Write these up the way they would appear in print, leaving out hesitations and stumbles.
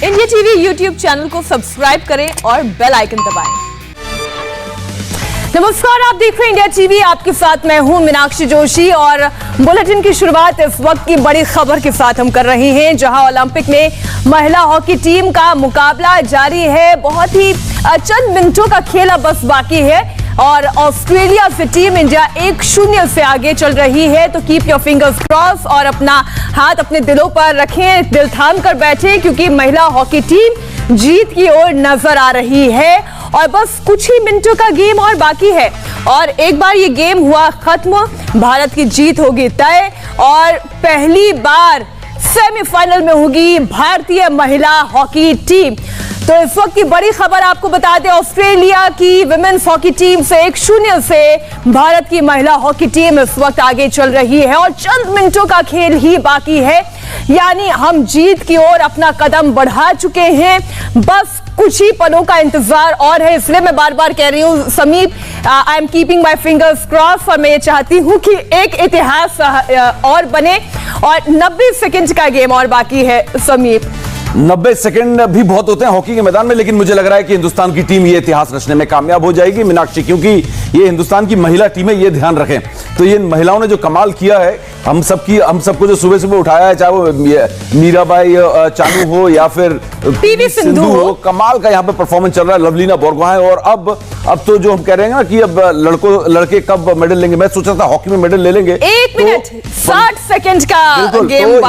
India TV YouTube channel को subscribe करें और बेल आइकन दबाएं। नमस्कार, आप देख रहे हैं इंडिया टीवी। आपके साथ मैं हूं मीनाक्षी जोशी और बुलेटिन की शुरुआत इस वक्त की बड़ी खबर के साथ हम कर रहे हैं, जहां ओलंपिक में महिला हॉकी टीम का मुकाबला जारी है। बहुत ही चंद मिनटों का खेल अब बस बाकी है और ऑस्ट्रेलिया से टीम इंडिया 1-0 से आगे चल रही है। तो कीप योर फिंगर्स क्रॉस और अपना हाथ अपने दिलों पर रखें, दिल थाम कर बैठें, क्योंकि महिला हॉकी टीम जीत की ओर नजर आ रही है और बस कुछ ही मिनटों का गेम और बाकी है। और एक बार ये गेम हुआ खत्म, भारत की जीत होगी तय और पहली बार सेमीफाइनल में होगी भारतीय महिला हॉकी टीम। तो इस वक्त की बड़ी खबर आपको बता दें, ऑस्ट्रेलिया की विमेन्स हॉकी टीम से 1-0 से भारत की महिला हॉकी टीम इस वक्त आगे चल रही है और चंद मिनटों का खेल ही बाकी है। यानी हम जीत की ओर अपना कदम बढ़ा चुके हैं, बस कुछ ही पलों का इंतजार और है। इसलिए मैं बार बार कह रही हूँ समीप, I am keeping my fingers cross और मैं ये चाहती हूँ कि एक इतिहास और बने और 90 सेकंड का गेम और बाकी है। समीप, 90 सेकंड भी बहुत होते हैं हॉकी के मैदान में, लेकिन मुझे लग रहा है कि हिंदुस्तान की टीम ये इतिहास रचने में कामयाब हो जाएगी मीनाक्षी, क्योंकि ये हिंदुस्तान की महिला टीम है, ये ध्यान रखें। तो ये महिलाओं ने जो कमाल किया है, हम सबको जो सुबह सुबह उठाया है, चाहे वो मीराबाई चानू हो या फिर पीवी सिंधु हो, कमाल का यहाँ पे परफॉर्मेंस चल रहा है। लवलीना बोरगोहाइन। और अब तो जो हम कह रहे हैं ना कि अब लड़के कब मेडल लेंगे, मैं सोचा था हॉकी में मेडल ले लेंगे। 1 मिनट 60 सेकंड का गेम तो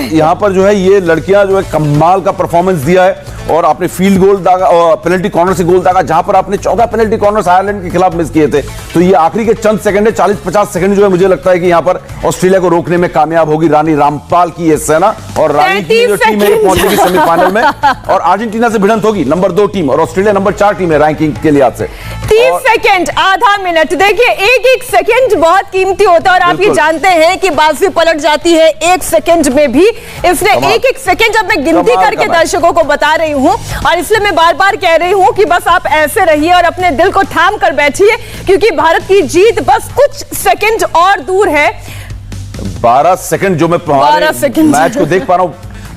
यहाँ पर जो है ये लड़कियां जो है कमाल का परफॉर्मेंस दिया है और आपने फील्ड गोल दागा और पेनल्टी कॉर्नर से गोल दागा, जहां पर आपने 14 पेनल्टी कॉर्नर आयरलैंड के खिलाफ मिस किए थे। तो ये आखिरी के चंद सेकंड है, 40-50 सेकंड जो है मुझे लगता है कि यहाँ पर ऑस्ट्रेलिया को रोकने में कामयाब होगी रानी रामपाल की ये सेना। और रानी की जो टीम है पहुंचेगी सेमीफाइनल में और अर्जेंटीना से भिड़ंत होगी नंबर 2 टीम और ऑस्ट्रेलिया नंबर 4 टीम है रैंकिंग के लिहाज से। 30 सेकंड, आधा मिनट। देखिए एक सेकंड बहुत कीमती होता है और आप ये जानते हैं कि बाजी पलट जाती है 1 सेकंड में भी। इसलिए एक सेकंड जब मैं गिनती करके दर्शकों को बता रही हूं और इसलिए मैं बार बार कह रही हूं कि बस आप ऐसे रहिए और अपने दिल को थाम कर बैठिए, क्योंकि भारत की जीत बस कुछ सेकंड और दूर है। 12 सेकंड जो मैं मैच को देख पा रहा हूं,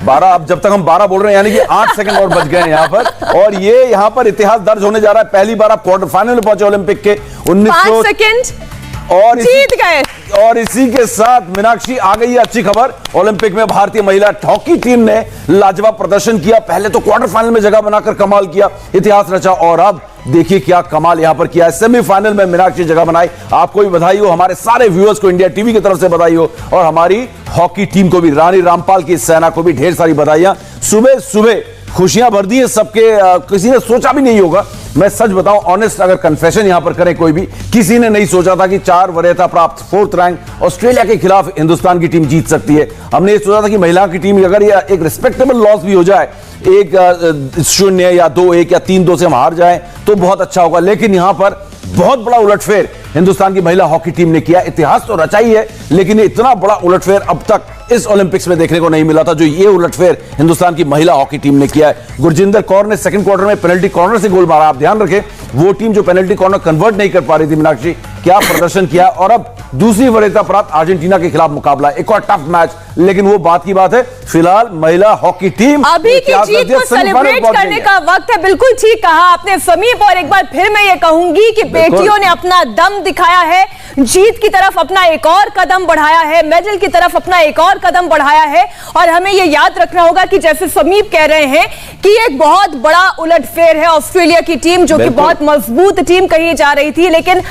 12, अब जब तक हम 12 बोल रहे हैं यानी कि 8 सेकंड और बच गए यहाँ पर और ये यहाँ पर इतिहास दर्ज होने जा रहा है। पहली बार आप क्वार्टर फाइनल में पहुंचे ओलंपिक के 5 सेकंड और जीत गए। और इसी के साथ मीनाक्षी आ गई है अच्छी खबर, ओलंपिक में भारतीय महिला हॉकी टीम ने लाजवाब प्रदर्शन किया। पहले तो क्वार्टर फाइनल में जगह बनाकर कमाल किया, इतिहास रचा और अब देखिए क्या कमाल यहां पर किया है। सेमीफाइनल में मीनाक्षी जगह बनाई। आपको भी बधाई हो, हमारे सारे व्यूअर्स को इंडिया टीवी की तरफ से बधाई हो और हमारी हॉकी टीम को भी, रानी रामपाल की सेना को भी ढेर सारी बधाइयां। सुबह सुबह खुशियां भर दी है सबके, किसी ने सोचा भी नहीं होगा। मैं सच बताऊं, ऑनेस्ट अगर कन्फेशन यहां पर करें कोई भी, किसी ने नहीं सोचा था कि 4 वरीयता प्राप्त 4th रैंक ऑस्ट्रेलिया के खिलाफ हिंदुस्तान की टीम जीत सकती है। हमने ये सोचा था कि महिला की टीम अगर ये एक रिस्पेक्टेबल लॉस भी हो जाए, 1-0 या 2-1 या 3-2 से हम हार जाएं तो बहुत अच्छा होगा, लेकिन यहां पर बहुत बड़ा उलटफेर हिंदुस्तान की महिला हॉकी टीम ने किया। इतिहास तो रचा ही है, लेकिन इतना बड़ा उलटफेर अब तक इस ओलंपिक्स में देखने को नहीं मिला था जो ये उलटफेर हिंदुस्तान की महिला हॉकी टीम ने किया है। गुरजिंदर कौर ने सेकंड क्वार्टर में पेनल्टी कॉर्नर से गोल मारा। आप ध्यान रखें, वो टीम जो पेनल्टी कॉर्नर कन्वर्ट नहीं कर पा रही थी, मीनाक्षी क्या प्रदर्शन किया। और अब दूसरी वरीयता प्राप्त अर्जेंटीना के खिलाफ मुकाबला, एक और टफ मैच, लेकिन वो बात की बात है। फिलहाल महिला हॉकी टीम अभी की जीत को सेलिब्रेट करने का वक्त है। बिल्कुल ठीक कहा आपने समीप, और एक बार फिर मैं ये कहूंगी कि बेटियों ने अपना दम दिखाया है, जीत की तरफ अपना एक और कदम बढ़ाया है, मेडल की तरफ अपना एक और कदम बढ़ाया है। और हमें ये याद रखना होगा कि जैसे समीप कह रहे हैं कि एक बहुत बड़ा उलटफेर है ऑस्ट्रेलिया की टीम, जो कि बहुत मजबूत टीम कही जा रही थी, लेकिन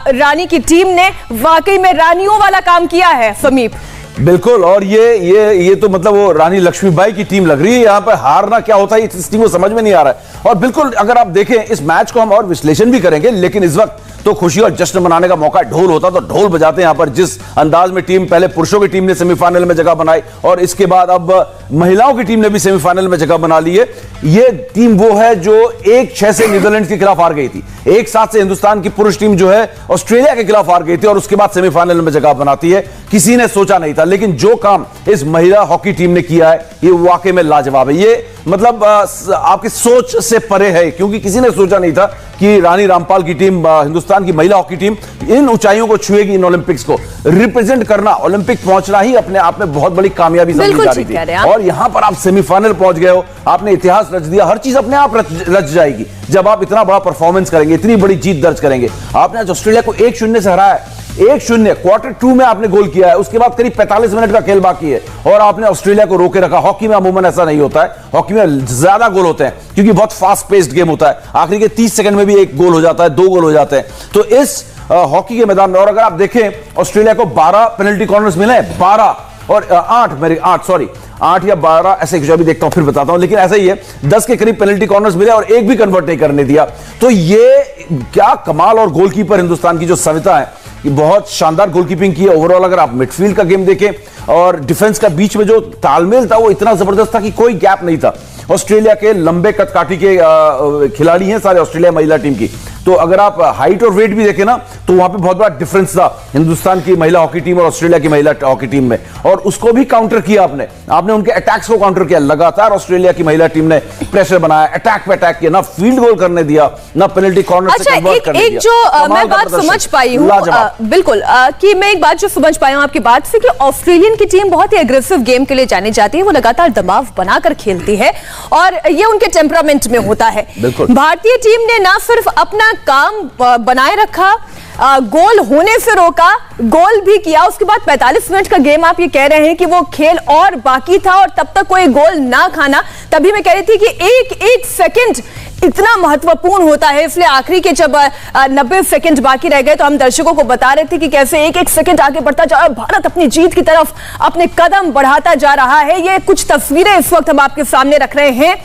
रानी की टीम ने वाकई में रानियों वाला काम किया है। समीप बिल्कुल, और ये तो मतलब वो रानी लक्ष्मीबाई की टीम लग रही है। यहाँ पर हारना क्या होता है इस टीम को समझ में नहीं आ रहा है। और बिल्कुल अगर आप देखें इस मैच को हम और विश्लेषण भी करेंगे, लेकिन इस वक्त तो खुशी और जश्न मनाने का मौका, ढोल होता तो ढोल बजाते हैं यहाँ पर। जिस अंदाज में टीम, पहले पुरुषों की टीम ने सेमीफाइनल में जगह बनाई और इसके बाद अब महिलाओं की टीम ने भी सेमीफाइनल में जगह बना ली है। ये टीम वो है जो 1-6 से नीदरलैंड के खिलाफ हार गई थी, 1-7 से हिंदुस्तान की पुरुष टीम जो है ऑस्ट्रेलिया के खिलाफ हार गई थी और उसके बाद सेमीफाइनल में जगह बनाती है। किसी ने सोचा नहीं था। लेकिन जो काम इस महिला हॉकी टीम ने किया है ये वाकई में लाजवाब है। ये मतलब आपकी सोच से परे है, क्योंकि किसी ने सोचा नहीं था कि रानी रामपाल की टीम, हिंदुस्तान की महिला हॉकी टीम इन ऊंचाइयों को छुएगी। इन ओलंपिक्स को रिप्रेजेंट करना, ओलंपिक पहुंचना ही अपने आप में बहुत बड़ी कामयाबी समझी जा रही थी। और यहां पर आप सेमीफाइनल पहुंच गए हो, आपने इतिहास रच दिया। हर चीज अपने आप रच जाएगी जब आप इतना बड़ा परफॉर्मेंस करेंगे, इतनी बड़ी जीत दर्ज करेंगे। आपने आज ऑस्ट्रेलिया को 1-0 से हराया है। 1-0 क्वार्टर 2 में आपने गोल किया है, उसके बाद करीब 45 मिनट का खेल बाकी है और आपने ऑस्ट्रेलिया को रोके रखा। हॉकी में अमूमन ऐसा नहीं होता है, हॉकी में ज्यादा गोल होते हैं क्योंकि बहुत फास्ट पेस्ड गेम होता है। आखिरी के 30 सेकंड में भी एक गोल हो जाता है, 2 गोल हो जाते हैं। तो इस हॉकी के मैदान में, और अगर आप देखें ऑस्ट्रेलिया को 12 पेनल्टी कॉर्नर्स मिले, 12 और 8 या 12 ऐसे, अभी देखता हूं फिर बताता हूं, लेकिन ऐसा ही है। 10 के करीब पेनल्टी कॉर्नर्स मिले और एक भी कन्वर्ट नहीं करने दिया। तो ये क्या कमाल। और गोलकीपर हिंदुस्तान की जो सविता है, ये बहुत शानदार गोलकीपिंग की है। ओवरऑल अगर आप मिडफील्ड का गेम देखें और डिफेंस का बीच में जो तालमेल था वो इतना जबरदस्त था कि कोई गैप नहीं था। ऑस्ट्रेलिया के लंबे कदकाठी के खिलाड़ी हैं सारे ऑस्ट्रेलिया महिला टीम की। तो अगर आप हाइट और वेट भी देखें ना तो वहां पे बहुत बड़ा डिफरेंस था हिंदुस्तान की महिला हॉकी टीम और ऑस्ट्रेलिया की महिला हॉकी टीम में। और उसको भी काउंटर किया आपने उनके अटैक्स को काउंटर किया। लगातार ऑस्ट्रेलिया की महिला टीम ने प्रेशर बनाया, अटैक पे अटैक किया, ना फील्ड गोल करने दिया, ना पेनल्टी कॉर्नर से कन्वर्ट करने दिया। जो मैं बात समझ पाई हूं, बिल्कुल कि मैं एक बात जो समझ पाई हूं आपकी बात से कि ऑस्ट्रेलियन की टीम बहुत ही एग्रेसिव गेम के लिए जानी जाती है। वो लगातार दबाव बनाकर खेलती है और ये उनके टेम्परामेंट में होता है। भारतीय टीम ने ना सिर्फ अपना काम बनाए रखा, गोल होने से रोका, गोल भी किया। उसके बाद 45 मिनट का गेम आप ये कह रहे हैं कि वो खेल और बाकी था और तब तक कोई गोल ना खाना। तभी मैं कह रही थी कि एक सेकंड इतना महत्वपूर्ण होता है। इसलिए आखिरी के जब 90 सेकंड बाकी रह गए तो हम दर्शकों को बता रहे थे कि कैसे एक सेकंड आगे बढ़ता जा रहा है, भारत अपनी जीत की तरफ अपने कदम बढ़ाता जा रहा है। ये कुछ तस्वीरें इस वक्त हम आपके सामने रख रहे हैं।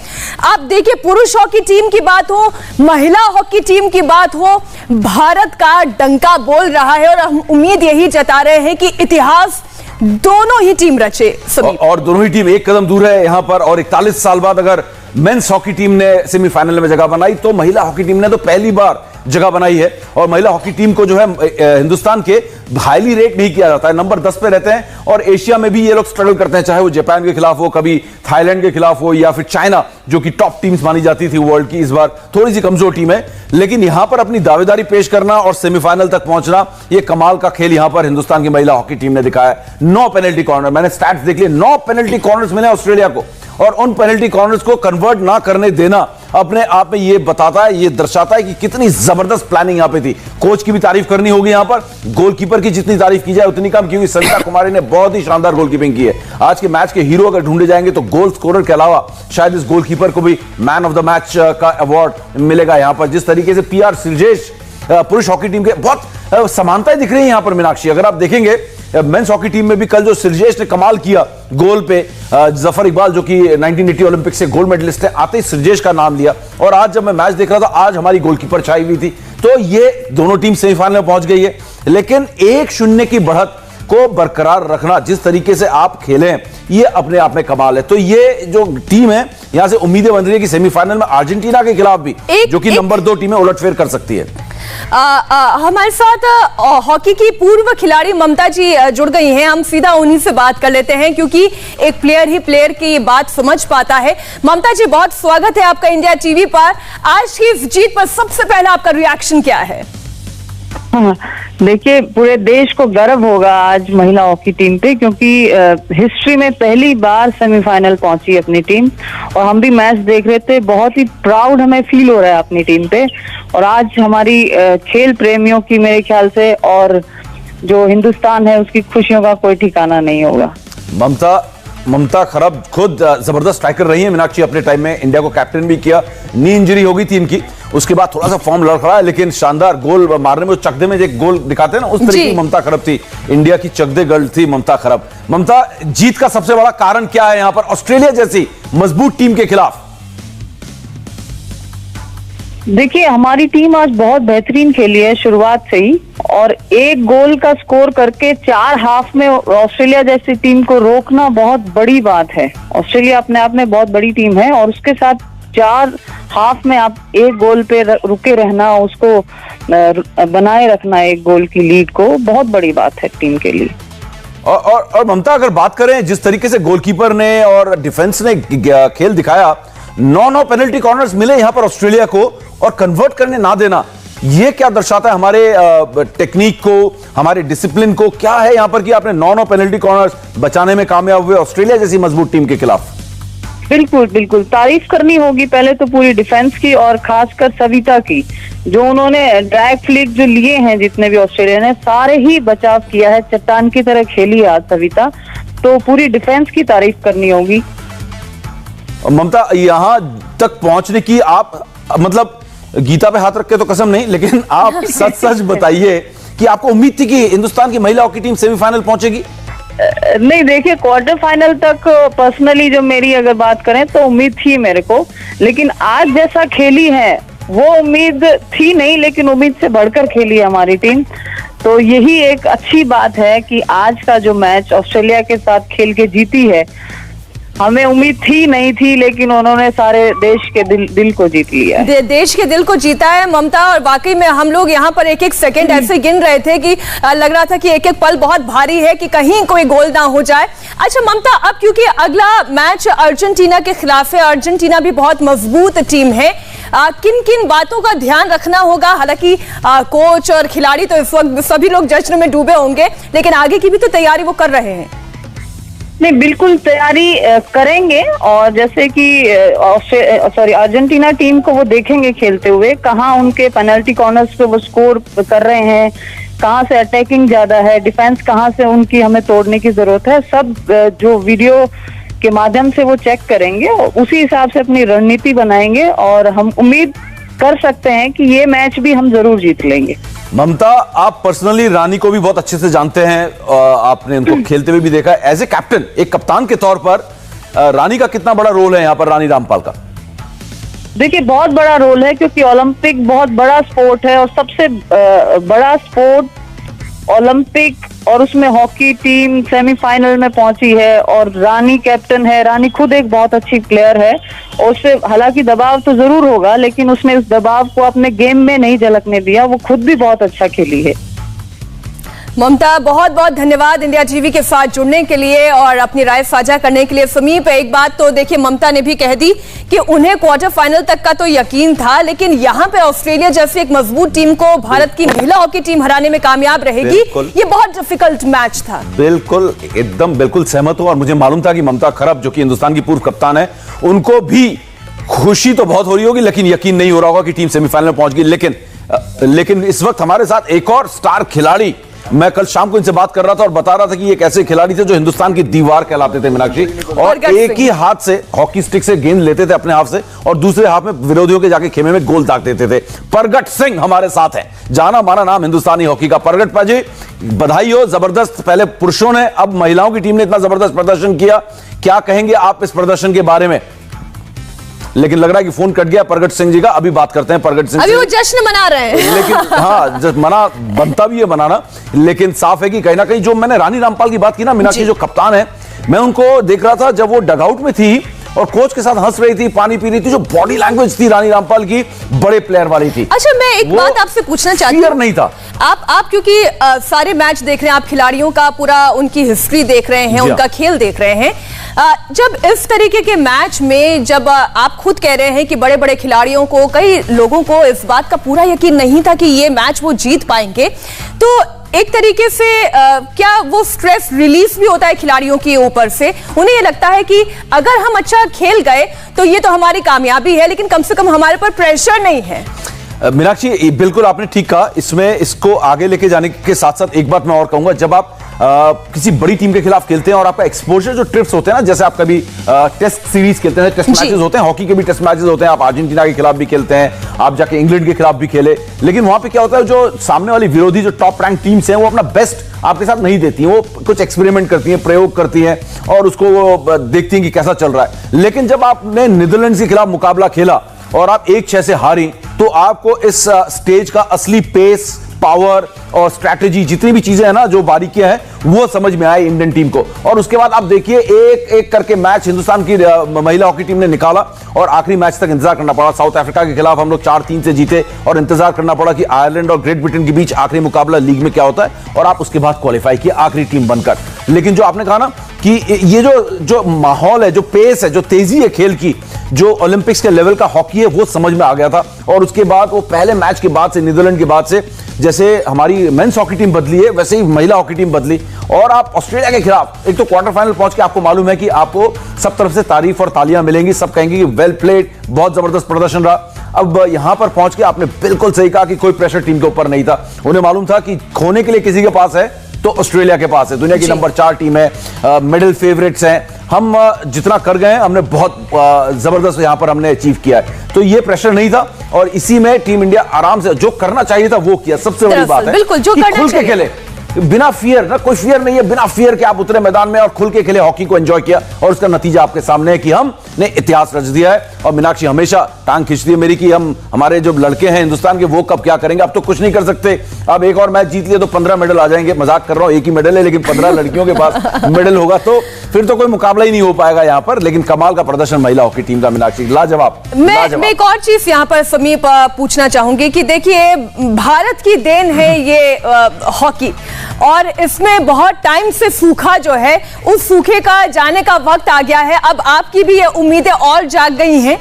आप देखिए, पुरुष हॉकी टीम की बात हो, महिला हॉकी टीम की बात हो, भारत का डंका बोल रहा है और हम उम्मीद यही जता रहे हैं कि इतिहास दोनों ही टीम रचे। और दोनों ही टीम एक कदम दूर है यहां पर। और 41 साल बाद अगर मेंस हॉकी टीम ने सेमीफाइनल में जगह बनाई तो महिला हॉकी टीम ने तो पहली बार जगह बनाई है। और महिला हॉकी टीम को जो है हिंदुस्तान के हाईली रेट नहीं किया जाता है, नंबर 10 पे रहते हैं। और एशिया में भी ये लोग स्ट्रगल करते हैं, चाहे वो जापान के खिलाफ हो, कभी थाईलैंड के खिलाफ हो, या फिर चाइना जो कि टॉप टीम्स मानी जाती थी वर्ल्ड की, इस बार थोड़ी सी कमजोर टीम है। लेकिन यहां पर अपनी दावेदारी पेश करना और सेमीफाइनल तक पहुंचना, ये कमाल का खेल यहां पर हिंदुस्तान की महिला हॉकी टीम ने दिखाया है। 9 पेनल्टी कॉर्नर, मैंने स्टैट्स देख लिए, 9 पेनल्टी कॉर्नर्स मिले ऑस्ट्रेलिया को। और उन पेनल्टी कॉर्नर्स को कन्वर्ट ना करने देना अपने आप में ये बताता है, ये दर्शाता है कि कितनी जबरदस्त प्लानिंग यहां पे थी। कोच की भी तारीफ करनी होगी यहां पर, गोलकीपर की जितनी तारीफ की जाए उतनी कम, क्योंकि सविता कुमारी ने बहुत ही शानदार गोलकीपिंग की है। आज के मैच के हीरो अगर ढूंढे जाएंगे तो गोल स्कोरर के अलावा शायद इस गोलकीपर को भी मैन ऑफ द मैच का अवार्ड मिलेगा यहां पर। जिस तरीके से PR सिरजेश पुरुष हॉकी टीम के बहुत समानताएं दिख रही है यहां पर मीनाक्षी। अगर आप देखेंगे मेंस हॉकी टीम में भी कल जो सिरजेश ने कमाल किया गोल पे, जफर इकबाल जो कि 1980 ओलंपिक से गोल्ड मेडलिस्ट है, आते ही सिरजेश का नाम लिया। और आज जब मैं मैच देख रहा था, आज हमारी गोलकीपर छाई हुई थी। तो ये दोनों टीम सेमीफाइनल में पहुंच गई है। लेकिन 1-0 की बढ़त को बरकरार रखना, जिस तरीके से आप खेलें, ये अपने आप में कमाल है। तो ये जो टीम है, यहां से उम्मीदें बन रही है कि सेमीफाइनल में अर्जेंटीना के खिलाफ भी जो कि नंबर 2 टीम है, उलटफेर कर सकती है। हमारे साथ हॉकी की पूर्व खिलाड़ी ममता जी जुड़ गई हैं। हम सीधा उन्हीं से बात कर लेते हैं क्योंकि एक प्लेयर ही प्लेयर की बात समझ पाता है। ममता जी, बहुत स्वागत है आपका इंडिया टीवी पर। आज की इस जीत पर सबसे पहले आपका रिएक्शन क्या है? देखिए, पूरे देश को गर्व होगा आज महिला हॉकी टीम पे, क्योंकि हिस्ट्री में पहली बार सेमीफाइनल पहुंची अपनी टीम। और हम भी मैच देख रहे थे, बहुत ही प्राउड हमें फील हो रहा है अपनी टीम पे। और आज हमारी खेल प्रेमियों की, मेरे ख्याल से, और जो हिंदुस्तान है उसकी खुशियों का कोई ठिकाना नहीं होगा। ममता खरब खुद जबरदस्त स्ट्राइकर रही है मीनाक्षी। अपने टाइम में इंडिया को कैप्टन भी किया। नी इंजरी हो गई थी इनकी, उसके बाद थोड़ा सा फॉर्म लड़खड़ा है, लेकिन शानदार गोल मारने में, चकदे में एक गोल दिखाते हैं ना, उस तरीके की ममता खरब थी। इंडिया की चकदे गर्ल थी ममता खरब। ममता, जीत का सबसे बड़ा कारण क्या है यहां पर ऑस्ट्रेलिया जैसी मजबूत टीम के खिलाफ? देखिए, हमारी टीम आज बहुत बेहतरीन खेली है शुरुआत से ही, और 1 गोल का स्कोर करके 4 हाफ में ऑस्ट्रेलिया जैसी टीम को रोकना बहुत बड़ी बात है। ऑस्ट्रेलिया अपने आप में बहुत बड़ी टीम है और उसके साथ 4 हाफ में आप 1 गोल पे रुके रहना, उसको बनाए रखना, 1 गोल की लीड को, बहुत बड़ी बात है टीम के लिए। और ममता, अगर बात करें जिस तरीके से गोलकीपर ने और डिफेंस ने खेल दिखाया, 9 पेनल्टी कॉर्नर्स मिले यहां पर ऑस्ट्रेलिया को और कन्वर्ट करने ना देना, यह क्या दर्शाता है हमारे टेक्निक को, हमारे डिसिप्लिन को? क्या है यहां पर कि आपने 9 पेनल्टी कॉर्नर्स बचाने में कामयाब हुए ऑस्ट्रेलिया जैसी मजबूत टीम के खिलाफ? बिल्कुल बिल्कुल, तारीफ करनी होगी पहले तो पूरी डिफेंस की और खासकर सविता की, जो उन्होंने ड्रैग फ्लिक जो लिए हैं जितने भी ऑस्ट्रेलिया ने, सारे ही बचाव किया है। चट्टान की तरह खेली आज सविता, तो पूरी डिफेंस की तारीफ करनी होगी। ममता, यहां तक पहुंचने की आप, मतलब गीता पे हाथ रख के तो कसम नहीं, लेकिन आप सच सच बताइए कि आपको उम्मीद थी कि हिंदुस्तान की महिला हॉकी टीम सेमीफाइनल पहुंचेगी? नहीं, देखिए क्वार्टर फाइनल तक पर्सनली जो मेरी अगर बात करें तो उम्मीद थी मेरे को, लेकिन आज जैसा खेली है वो उम्मीद थी नहीं, लेकिन उम्मीद से बढ़कर खेली है हमारी टीम। तो यही एक अच्छी बात है कि आज का जो मैच ऑस्ट्रेलिया के साथ खेल के जीती है, हमें उम्मीद थी नहीं थी, लेकिन उन्होंने सारे देश के दिल को जीत लिया है। देश के दिल को जीता है ममता, और वाकई में हम लोग यहाँ पर एक एक सेकंड ऐसे गिन रहे थे कि लग रहा था कि एक एक पल बहुत भारी है कि कहीं कोई गोल ना हो जाए। अच्छा ममता, अब क्योंकि अगला मैच अर्जेंटीना के खिलाफ है, अर्जेंटीना भी बहुत मजबूत टीम है, किन किन बातों का ध्यान रखना होगा? हालांकि कोच और खिलाड़ी तो इस वक्त सभी लोग जश्न में डूबे होंगे, लेकिन आगे की भी तो तैयारी वो कर रहे हैं। नहीं, बिल्कुल तैयारी करेंगे, और जैसे कि अर्जेंटीना टीम को वो देखेंगे खेलते हुए, कहाँ उनके पेनल्टी कॉर्नर्स पे वो स्कोर कर रहे हैं, कहाँ से अटैकिंग ज्यादा है, डिफेंस कहाँ से उनकी हमें तोड़ने की जरूरत है, सब जो वीडियो के माध्यम से वो चेक करेंगे, उसी हिसाब से अपनी रणनीति बनाएंगे, और हम उम्मीद कर सकते हैं कि ये मैच भी हम जरूर जीत लेंगे। ममता, आप पर्सनली रानी को भी बहुत अच्छे से जानते हैं, आपने उनको खेलते हुए भी देखा है। एज ए कैप्टन, एक कप्तान के तौर पर रानी का कितना बड़ा रोल है यहाँ पर, रानी रामपाल का? देखिए, बहुत बड़ा रोल है, क्योंकि ओलंपिक बहुत बड़ा स्पोर्ट है, और सबसे बड़ा स्पोर्ट ओलंपिक, और उसमें हॉकी टीम सेमीफाइनल में पहुंची है, और रानी कैप्टन है। रानी खुद एक बहुत अच्छी प्लेयर है, और उससे हालांकि दबाव तो जरूर होगा, लेकिन उसने उस दबाव को अपने गेम में नहीं झलकने दिया, वो खुद भी बहुत अच्छा खेली है। ममता, बहुत बहुत धन्यवाद इंडिया टीवी के साथ जुड़ने के लिए और अपनी राय साझा करने के लिए। समीप, एक बात तो देखिए ममता ने भी कह दी कि उन्हें क्वार्टर फाइनल तक का तो यकीन था, लेकिन यहाँ पे ऑस्ट्रेलिया जैसी एक मजबूत टीम को भारत की महिला हॉकी टीम हराने में कामयाब रहेगी। ये बहुत डिफिकल्ट मैच था। बिल्कुल, एकदम बिल्कुल सहमत हूं, और मुझे मालूम था कि ममता खरब, जो कि हिंदुस्तान की पूर्व कप्तान है, उनको भी खुशी तो बहुत हो रही होगी, लेकिन यकीन नहीं हो रहा होगा कि टीम सेमीफाइनल में पहुंच गई। लेकिन इस वक्त हमारे साथ एक और स्टार खिलाड़ी, मैं कल शाम को इनसे बात कर रहा था और बता रहा था कि ये एक ऐसे खिलाड़ी थे जो हिंदुस्तान की दीवार कहलाते थे, मीनाक्षी, और एक ही हाथ से हॉकी स्टिक से गेंद लेते थे अपने हाथ से, और दूसरे हाथ में विरोधियों के जाके खेमे में गोल दाग देते थे। प्रगट सिंह हमारे साथ हैं, जाना माना नाम हिंदुस्तानी हॉकी का। प्रगट पाजी, बधाई हो, जबरदस्त, पहले पुरुषों ने, अब महिलाओं की टीम ने इतना जबरदस्त प्रदर्शन किया, क्या कहेंगे आप इस प्रदर्शन के बारे में? लेकिन लग रहा है कि फोन कट गया प्रगट सिंह जी का, अभी बात करते हैं प्रगट सिंह। अभी वो जश्न मना रहे हैं। लेकिन हाँ, मना बनता भी है बनाना, लेकिन साफ है कि कहीं ना कहीं जो मैंने रानी रामपाल की बात की ना, मीनाक्षी जो कप्तान है, मैं उनको देख रहा था जब वो डगआउट में थी और कोच के साथ हंस रही थी, पानी पी रही थी, जो बॉडी लैंग्वेज थी रानी रामपाल की, बड़े प्लेयर वाली थी। अच्छा, मैं एक बात आपसे पूछना चाहती हूँ, नहीं था आप क्योंकि सारे मैच देख रहे हैं, आप खिलाड़ियों का पूरा उनकी हिस्ट्री देख रहे हैं, उनका खेल देख रहे हैं, जब इस तरीके के मैच में, जब आप खुद कह रहे हैं कि बड़े बड़े खिलाड़ियों को, कई लोगों को इस बात का पूरा यकीन नहीं था कि ये मैच वो जीत पाएंगे, तो एक तरीके से क्या वो स्ट्रेस रिलीफ भी होता है खिलाड़ियों के ऊपर से? उन्हें ये लगता है कि अगर हम अच्छा खेल गए तो ये तो हमारी कामयाबी है, लेकिन कम से कम हमारे पर प्रेशर नहीं है। मीनाक्षी, बिल्कुल आपने ठीक कहा। इसमें इसको आगे लेके जाने के साथ साथ एक बात मैं और कहूंगा, जब आप किसी बड़ी टीम के खिलाफ खेलते हैं और आपका एक्सपोजर जो ट्रिप्स होते हैं ना, जैसे आप कभी टेस्ट सीरीज खेलते हैं, टेस्ट मैचेस होते हैं, हॉकी के भी टेस्ट मैचेस होते हैं, आप अर्जेंटीना के खिलाफ भी खेलते हैं, आप जाके इंग्लैंड के खिलाफ भी खेले, लेकिन वहां पे क्या होता है, जो सामने वाली विरोधी जो टॉप रैंक टीम्स हैं, वो अपना बेस्ट आपके साथ नहीं देती हैं, वो कुछ एक्सपेरिमेंट करती हैं, प्रयोग करती हैं, और उसको वो देखती हैं कि कैसा चल रहा है। लेकिन जब आपने नीदरलैंड्स के खिलाफ मुकाबला खेला और आप 1-6 से हारी, तो आपको इस स्टेज का असली पेस, पावर और स्ट्रैटेजी, जितनी भी चीजें हैं ना, जो बारीकियां हैं, वो समझ में आए इंडियन टीम को। और उसके बाद आप देखिए एक एक करके मैच हिंदुस्तान की महिला हॉकी टीम ने निकाला और आखिरी मैच तक इंतजार करना पड़ा। साउथ अफ्रीका के खिलाफ हम लोग 4-3 से जीते और इंतजार करना पड़ा कि आयरलैंड और ग्रेट ब्रिटेन के बीच आखिरी मुकाबला लीग में क्या होता है, और आप उसके बाद क्वालिफाई किए आखिरी टीम बनकर। लेकिन जो आपने कहा ना कि ये जो माहौल है, जो पेस है, जो तेजी है खेल की, जो ओलंपिक्स के लेवल का हॉकी है, वो समझ में आ गया था। और उसके बाद वो पहले मैच के बाद से, नीदरलैंड के बाद से, जैसे हमारी मेंस हॉकी टीम बदली है, वैसे ही महिला हॉकी टीम बदली। और आप ऑस्ट्रेलिया के खिलाफ एक तो क्वार्टर फाइनल पहुंच के आपको मालूम है कि आपको सब तरफ से तारीफ और तालियां मिलेंगी, सब कहेंगे कि वेल प्लेड, बहुत जबरदस्त प्रदर्शन रहा। अब यहां पर पहुंच के आपने बिल्कुल सही कहा कि कोई प्रेशर टीम के ऊपर नहीं था। उन्हें मालूम था कि खोने के लिए किसी के पास है तो ऑस्ट्रेलिया के पास है। दुनिया की नंबर 4 टीम है, मेडल फेवरेट्स हैं। हम जितना कर गए हैं, हमने बहुत जबरदस्त यहां पर हमने अचीव किया है। तो ये प्रेशर नहीं था और इसी में टीम इंडिया आराम से जो करना चाहिए था वो किया। सबसे बड़ी बात है बिल्कुल जो कि खुल के खेले, बिना फियर, ना कोई फियर नहीं है, बिना फियर के आप उतरे मैदान में और खुल के खेले, हॉकी को एंजॉय किया। और उसका नतीजा आपके सामने है कि हमने इतिहास रच दिया है। और मीनाक्षी हमेशा टांग खींचती है मेरी कि हमारे जो लड़के हैं हिंदुस्तान के, वो कब क्या करेंगे। अब तो कुछ नहीं कर सकते, अब एक और मैच जीत लिए तो 15 मेडल आ जाएंगे। मजाक कर रहा हूं, एक ही मेडल है, लेकिन 15 लड़कियों के पास मेडल होगा तो फिर तो कोई मुकाबला ही नहीं हो पाएगा यहां पर। लेकिन कमाल का प्रदर्शन महिला हॉकी टीम का, मीनाक्षी लाजवाब। मैं एक और चीज यहां पर समीप पूछना चाहूंगी कि देखिए, भारत की देन है ये हॉकी, और इसमें बहुत टाइम से सूखा जो है, उस सूखे का जाने का वक्त आ गया है। अब आपकी भी ये उम्मीदें और जाग गई हैं?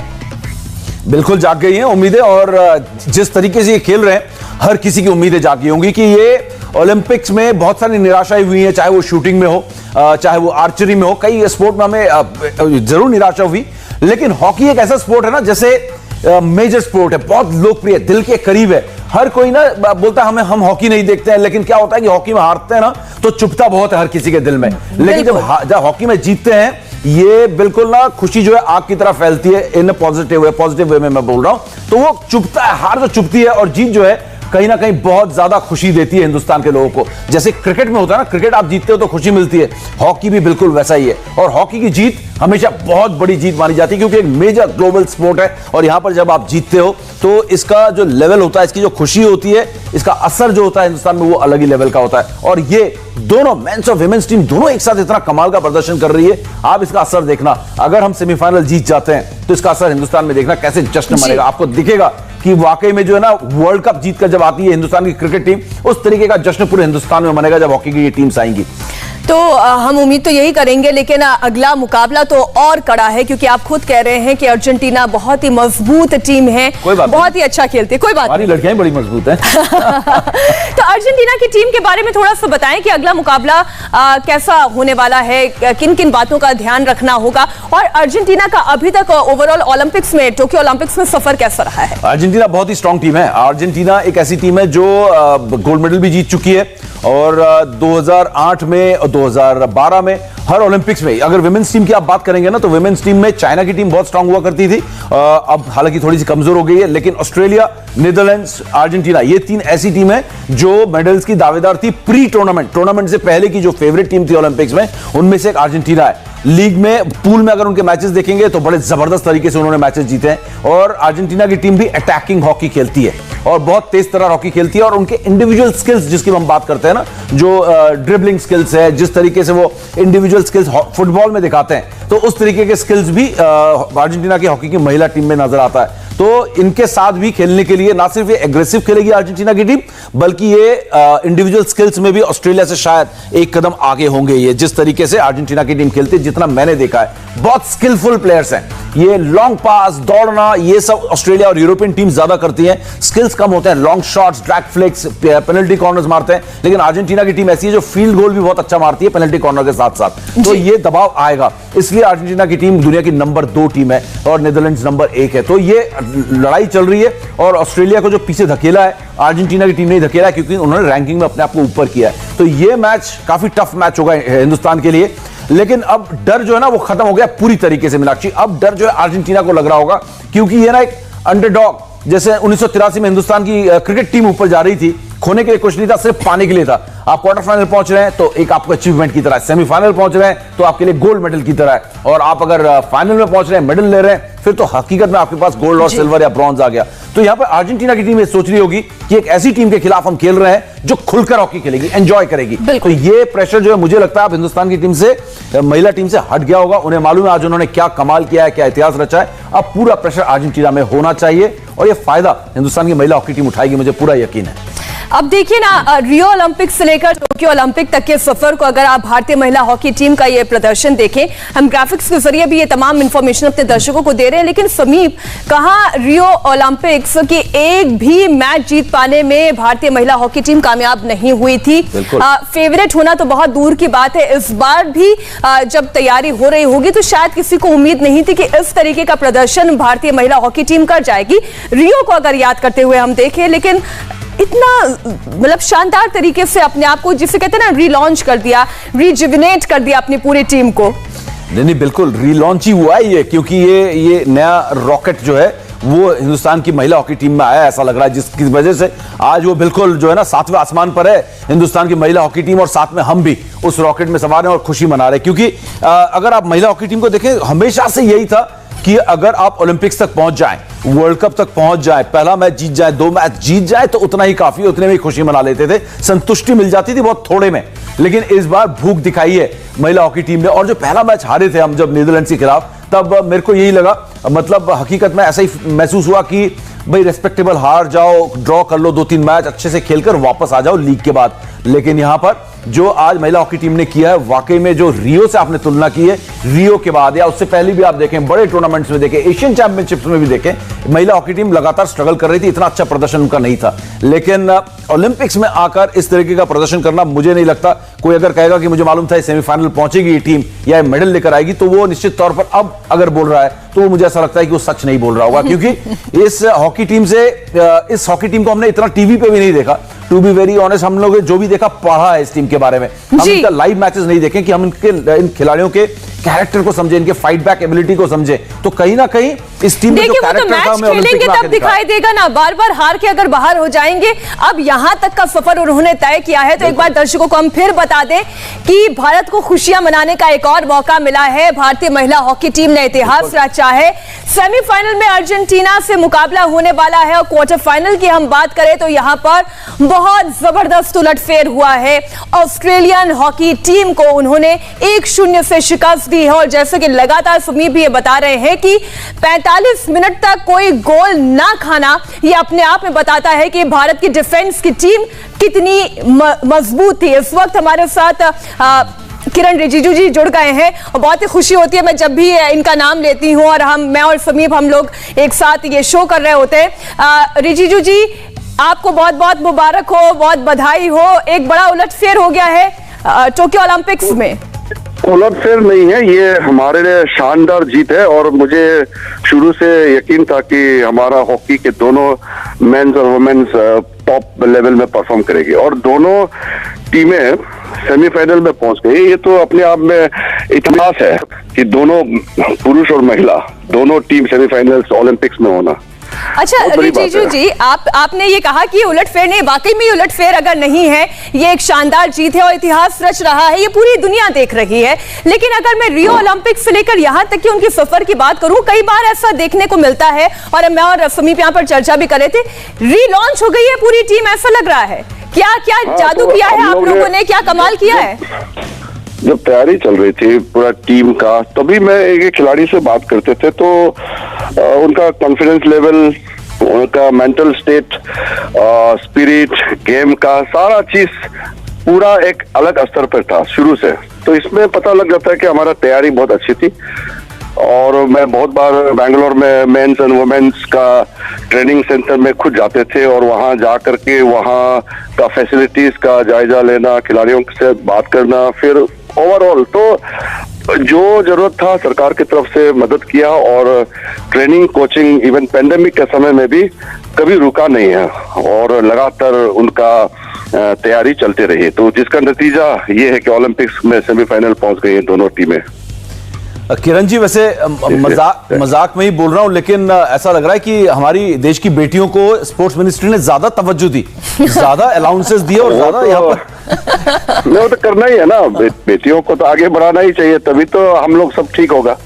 बिल्कुल जाग गई हैं उम्मीदें, और जिस तरीके से ये खेल रहे हैं, हर किसी की उम्मीदें जागी होंगी कि ये ओलंपिक्स में बहुत सारी निराशाएं हुई हैं, चाहे वो शूटिंग में हो, चाहे वो आर्चरी में हो। कई स्पोर्ट में हमें जरूर निराशा हुई, लेकिन हॉकी एक ऐसा स्पोर्ट है ना, जैसे मेजर स्पोर्ट है, बहुत लोकप्रिय, दिल के करीब है। हर कोई ना बोलता है हम हॉकी नहीं देखते हैं, लेकिन क्या होता है कि हॉकी में हारते हैं ना तो चुभता बहुत है हर किसी के दिल में। लेकिन जब हॉकी में जीतते हैं, ये बिल्कुल ना खुशी जो है आग की तरह फैलती है, इन पॉजिटिव वे में मैं बोल रहा हूं। तो वो चुभता है, हार जो चुभती है, और जीत जो है कहीं ना कहीं बहुत ज्यादा खुशी देती है हिंदुस्तान के लोगों को। जैसे क्रिकेट में होता है ना, क्रिकेट आप जीतते हो तो खुशी मिलती है, हॉकी भी बिल्कुल वैसा ही है। और हॉकी की जीत हमेशा बहुत बड़ी जीत मानी जाती है, क्योंकि एक मेजर ग्लोबल स्पोर्ट है। और यहां पर जब आप जीतते हो तो इसका जो लेवल होता है, इसकी जो खुशी होती है, इसका असर जो होता है हिंदुस्तान में, वो अलग ही लेवल का होता है। और ये दोनों मेंस और विमेंस टीम दोनों एक साथ इतना कमाल का प्रदर्शन कर रही है। आप इसका असर देखना, अगर हम सेमीफाइनल जीत जाते हैं तो इसका असर हिंदुस्तान में देखना कैसे जश्न मनेगा। आपको दिखेगा कि वाकई में जो है ना, वर्ल्ड कप जीतकर जब आती है हिंदुस्तान की क्रिकेट टीम, उस तरीके का जश्न पूरे हिंदुस्तान में मनेगा जब हॉकी की ये टीम्स आएंगी। तो हम उम्मीद तो यही करेंगे, लेकिन अगला मुकाबला तो और कड़ा है, क्योंकि आप खुद कह रहे हैं कि अर्जेंटीना बहुत ही मजबूत टीम है, बहुत ही अच्छा खेलती है। कोई बात हमारी लड़कियां बड़ी मजबूत हैं। तो अर्जेंटीना की टीम के बारे में थोड़ा सा बताएं कि अगला मुकाबला कैसा होने वाला है, किन किन बातों का ध्यान रखना होगा, और अर्जेंटीना का अभी तक ओवरऑल ओलंपिक्स में, टोक्यो ओलंपिक्स में सफर कैसा रहा है? अर्जेंटीना बहुत ही स्ट्रांग टीम है। अर्जेंटीना एक ऐसी टीम है जो गोल्ड मेडल भी जीत चुकी है, और 2008 में और 2012 में हर ओलंपिक्स में। अगर विमेंस टीम की आप बात करेंगे ना, तो विमेंस टीम में चाइना की टीम बहुत स्ट्रांग हुआ करती थी, अब हालांकि थोड़ी सी कमजोर हो गई है। लेकिन ऑस्ट्रेलिया, नीदरलैंड्स, अर्जेंटीना, ये 3 ऐसी टीम है जो मेडल्स की दावेदार थी प्री टूर्नामेंट से पहले की जो फेवरेट टीम थी ओलंपिक्स में, उनमें से एक अर्जेंटीना है। लीग में, पूल में अगर उनके मैचेस देखेंगे तो बड़े जबरदस्त तरीके से उन्होंने मैचेस जीते हैं। और अर्जेंटीना की टीम भी अटैकिंग हॉकी खेलती है और बहुत तेज तरह हॉकी खेलती है। और उनके इंडिविजुअल स्किल्स जिसकी हम बात करते हैं ना, जो ड्रिबलिंग स्किल्स है, जिस तरीके से वो इंडिविजुअल स्किल्स फुटबॉल में दिखाते हैं, तो उस तरीके के स्किल्स भी अर्जेंटीना की हॉकी की महिला टीम में नजर आता है। तो इनके साथ भी खेलने के लिए ना सिर्फ ये एग्रेसिव खेलेगी अर्जेंटीना की टीम, बल्कि ये इंडिविजुअल स्किल्स में भी ऑस्ट्रेलिया से शायद एक कदम आगे होंगे। ये जिस तरीके से अर्जेंटीना की टीम खेलती है, जितना मैंने देखा है, बहुत स्किलफुल प्लेयर्स हैं। ये लॉन्ग पास, दौड़ना, ये सब ऑस्ट्रेलिया और यूरोपियन टीम ज्यादा करती हैं। स्किल्स कम होते हैं, long shots, drag flix, penalty corners मारते हैं। लेकिन अर्जेंटीना की टीम ऐसी है जो फील्ड गोल भी बहुत अच्छा मारती है पेनल्टी कॉर्नर के साथ साथ। तो ये दबाव आएगा, इसलिए अर्जेंटीना की टीम दुनिया की नंबर 2 टीम है और नीदरलैंड्स नंबर 1 है। तो ये लड़ाई चल रही है, और ऑस्ट्रेलिया को जो पीछे धकेला है, अर्जेंटीना की टीम ने धकेला है, क्योंकि उन्होंने रैंकिंग में अपने आप को ऊपर किया है। तो ये मैच काफी टफ मैच होगा हिंदुस्तान के लिए। लेकिन अब डर जो है ना, वो खत्म हो गया पूरी तरीके से मीनाक्षी। अब डर जो है अर्जेंटीना को लग रहा होगा, क्योंकि ये ना एक अंडरडॉग, जैसे 1983 में हिंदुस्तान की क्रिकेट टीम ऊपर जा रही थी, खोने के लिए कुछ नहीं था, सिर्फ पाने के लिए था। आप क्वार्टर फाइनल पहुंच रहे हैं तो एक आपको अचीवमेंट की तरह है, सेमीफाइनल पहुंच रहे हैं तो आपके लिए गोल्ड मेडल की तरह है, और आप अगर फाइनल में पहुंच रहे हैं, मेडल ले रहे हैं, फिर तो हकीकत में आपके पास गोल्ड और सिल्वर या ब्रॉन्ज आ गया। तो यहां पर अर्जेंटीना की टीम ये सोच रही होगी कि एक ऐसी टीम के खिलाफ हम खेल रहे हैं जो खुलकर हॉकी खेलेगी, एंजॉय करेगी। तो ये प्रेशर जो है मुझे लगता है अब हिंदुस्तान की टीम से, महिला टीम से हट गया होगा। उन्हें मालूम है आज उन्होंने क्या कमाल किया है, क्या इतिहास रचा है। अब पूरा प्रेशर अर्जेंटीना में होना चाहिए और ये फायदा हिंदुस्तान की महिला हॉकी टीम उठाएगी, मुझे पूरा यकीन है। अब देखिए ना, रियो ओलंपिक से लेकर टोक्यो ओलंपिक तक के सफर को अगर आप भारतीय महिला हॉकी टीम का ये प्रदर्शन देखें, हम ग्राफिक्स के जरिए भी ये तमाम इंफॉर्मेशन अपने दर्शकों को दे रहे हैं, लेकिन समीप, कहां रियो ओलंपिक्स के एक भी मैच जीत पाने में भारतीय महिला हॉकी टीम कामयाब नहीं हुई थी। फेवरेट होना तो बहुत दूर की बात है। इस बार भी जब तैयारी हो रही होगी तो शायद किसी को उम्मीद नहीं थी कि इस तरीके का प्रदर्शन भारतीय महिला हॉकी टीम कर जाएगी। रियो को अगर याद करते हुए हम देखें, लेकिन इतना मतलब शानदार तरीके से अपने आप को, जिसे कहते हैं ना, रीलॉन्च कर दिया, रिजुविनेट कर दिया अपनी पूरी टीम को। नहीं, बिल्कुल रीलॉन्च ही हुआ है ये, क्योंकि ये नया रॉकेट जो है वो हिंदुस्तान की महिला हॉकी टीम में आया, ऐसा लग रहा है, जिसकी वजह से आज वो बिल्कुल जो है ना 7वें आसमान पर है हिंदुस्तान की महिला हॉकी टीम, और साथ में हम भी उस रॉकेट में सवार हैं और खुशी मना रहे हैं। क्योंकि अगर आप महिला हॉकी टीम को देखें, हमेशा से यही था कि अगर आप ओलंपिक्स तक पहुंच जाएं, वर्ल्ड कप तक पहुंच जाए, पहला मैच जीत जाए, 2 मैच जीत जाए, तो उतना ही काफी, उतने में ही खुशी मना लेते थे, संतुष्टि मिल जाती थी बहुत थोड़े में। लेकिन इस बार भूख दिखाई है महिला हॉकी टीम ने, और जो पहला मैच हारे थे हम जब नीदरलैंड्स के खिलाफ, तब मेरे को यही लगा, मतलब हकीकत में ऐसा ही महसूस हुआ कि भाई रेस्पेक्टेबल हार जाओ, ड्रॉ कर लो 2-3 मैच, अच्छे से खेलकर वापस आ जाओ लीग के बाद। लेकिन यहां पर जो आज महिला हॉकी टीम ने किया है, वाकई में जो रियो से आपने तुलना की है, रियो के बाद या उससे पहले भी आप देखें, बड़े टूर्नामेंट्स में देखें, एशियन चैंपियनशिप्स में भी देखें, महिला हॉकी टीम लगातार स्ट्रगल कर रही थी, इतना अच्छा प्रदर्शन उनका नहीं था। लेकिन ओलंपिक्स में आकर इस तरीके का प्रदर्शन करना, मुझे नहीं लगता कोई अगर कहेगा कि मुझे मालूम था सेमीफाइनल पहुंचेगी ये टीम या मेडल लेकर आएगी, तो वो निश्चित तौर पर अब अगर बोल रहा है तो वो मुझे ऐसा लगता है कि वो सच नहीं बोल रहा होगा। क्योंकि इस हॉकी टीम को हमने इतना टीवी पे भी नहीं देखा, टू बी वेरी ऑनेस्ट। हम लोग जो भी देखा, पढ़ा है इस टीम के बारे में, हम इनका लाइव मैचेस नहीं देखें कि हम इन खिलाड़ियों के कैरेक्टर को समझे, इनके फाइट बैक एबिलिटी को समझे। तो कहीं ना कहीं इस टीम में जो कैरेक्टर था, हमें खेलेंगे तब दिखाई देगा ना, बार बार हार के अगर बाहर हो जाएंगे। अब यहां तक का सफर उन्होंने तय किया है, तो एक बार दर्शकों को हम फिर बता दें कि भारत को खुशियां मनाने का एक और मौका मिला है। भारतीय महिला हॉकी टीम ने इतिहास रचा है। सेमीफाइनल में अर्जेंटीना से मुकाबला होने वाला है, और क्वार्टर फाइनल की हम बात करें तो यहां पर बहुत जबरदस्त उलटफेर हुआ है। ऑस्ट्रेलियन हॉकी टीम को उन्होंने 1-0 से शिकस्त दी है, और जैसे कि लगातार समीप भी ये बता रहे हैं कि 45 मिनट तक कोई गोल ना खाना, ये अपने आप में बताता है कि भारत की डिफेंस की टीम कितनी मजबूत थी। इस वक्त हमारे साथ किरण रिजिजू जी जुड़ गए हैं, और बहुत ही खुशी होती है मैं जब भी इनका नाम लेती हूं, और मैं और समीप हम लोग एक साथ ये शो कर रहे होते हैं। रिजिजू जी, आपको बहुत बहुत मुबारक हो, बहुत बधाई हो। एक बड़ा उलटफेर हो गया है टोक्यो ओलंपिक्स में। उलटफेर नहीं है, ये हमारे लिए शानदार जीत है, और मुझे शुरू से यकीन था कि हमारा हॉकी के दोनों मेंस और वुमेन्स टॉप लेवल में परफॉर्म करेगी, और दोनों टीमें सेमीफाइनल में पहुंच गई। ये तो अपने आप में इतिहास है कि दोनों पुरुष और महिला दोनों टीम सेमीफाइनल ओलंपिक्स में होना। अच्छा रिजिजू जी, आपने ये कहा कि उलटफेर नहीं, वाकई में उलटफेर अगर नहीं है, ये एक शानदार जीत है और इतिहास रच रहा है, ये पूरी दुनिया देख रही है। लेकिन अगर मैं रियो ओलंपिक से लेकर यहां तक कि उनके सफर की बात करूं, कई बार ऐसा देखने को मिलता है, और मैं और समीप यहां पर चर्चा भी कर रहे थे, रीलॉन्च हो गई है पूरी टीम, ऐसा लग रहा है। क्या क्या जादू किया है आप लोगों ने, क्या कमाल किया है? जब तैयारी चल रही थी पूरा टीम का, तभी मैं एक खिलाड़ी से बात करते थे, तो उनका कॉन्फिडेंस लेवल, उनका मेंटल स्टेट, स्पिरिट, गेम का सारा चीज पूरा एक अलग स्तर पर था शुरू से। तो इसमें पता लग जाता है कि हमारा तैयारी बहुत अच्छी थी। और मैं बहुत बार बेंगलोर में मेंस एंड वुमेन्स का ट्रेनिंग सेंटर में खुद जाते थे, और वहां जा करके वहां का फैसिलिटीज का जायजा लेना, खिलाड़ियों से बात करना, फिर ओवरऑल तो जो जरूरत था सरकार की तरफ से मदद किया, और ट्रेनिंग कोचिंग इवन पेंडेमिक के समय में भी कभी रुका नहीं है, और लगातार उनका तैयारी चलती रही। तो जिसका नतीजा ये है कि ओलंपिक्स में सेमीफाइनल पहुंच गई हैं दोनों टीमें। किरण जी, वैसे मजाक में ही बोल रहा हूं, लेकिन ऐसा लग रहा है कि हमारी देश की बेटियों को स्पोर्ट्स मिनिस्ट्री ने ज्यादा तवज्जो दी, ज्यादा अलाउंसेस दिए और ज्यादा यहाँ पर वो तो करना ही है ना, बेटियों को तो आगे बढ़ाना ही चाहिए, तभी तो हम लोग सब ठीक होगा।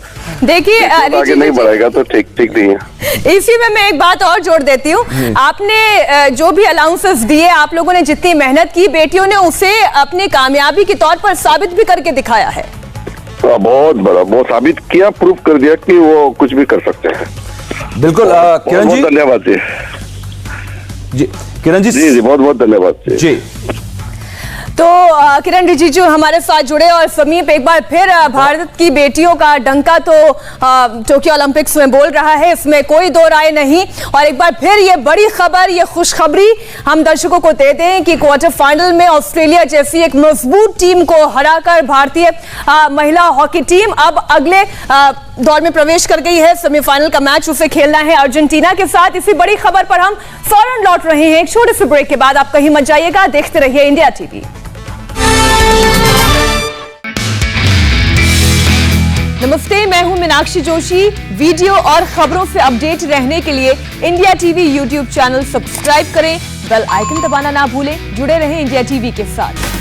देखिए आगे नहीं बढ़ाएगा तो ठीक नहीं है। इसी में मैं एक बात और जोड़ देती हूँ, आपने जो भी अलाउंसेस दिए, आप लोगों ने जितनी मेहनत की, बेटियों ने उसे अपनी कामयाबी के तौर पर साबित भी करके दिखाया है। बहुत बड़ा, वो साबित किया, प्रूव कर दिया कि वो कुछ भी कर सकते हैं। बिल्कुल। किरण जी, धन्यवाद जी। किरण जी, बहुत बहुत धन्यवाद जी। तो किरण रिजिजू हमारे साथ जुड़े, और समीप एक बार फिर भारत की बेटियों का डंका तो टोक्यो ओलंपिक्स में बोल रहा है, इसमें कोई दो राय नहीं। और एक बार फिर ये बड़ी खबर, ये खुशखबरी हम दर्शकों को दे दें कि क्वार्टर फाइनल में ऑस्ट्रेलिया जैसी एक मजबूत टीम को हराकर भारतीय महिला हॉकी टीम अब अगले दौर में प्रवेश कर गई है। सेमीफाइनल का मैच उसे खेलना है अर्जेंटीना के साथ। इसी बड़ी खबर पर हम फौरन लौट रहे हैं एक छोटे से ब्रेक के बाद। आप कहीं मत जाइएगा, देखते रहिए इंडिया टीवी। नमस्ते, मैं हूं मीनाक्षी जोशी। वीडियो और खबरों से अपडेट रहने के लिए India TV YouTube channel subscribe करें, बेल आइकन दबाना ना भूलें। जुड़े रहें इंडिया टीवी के साथ।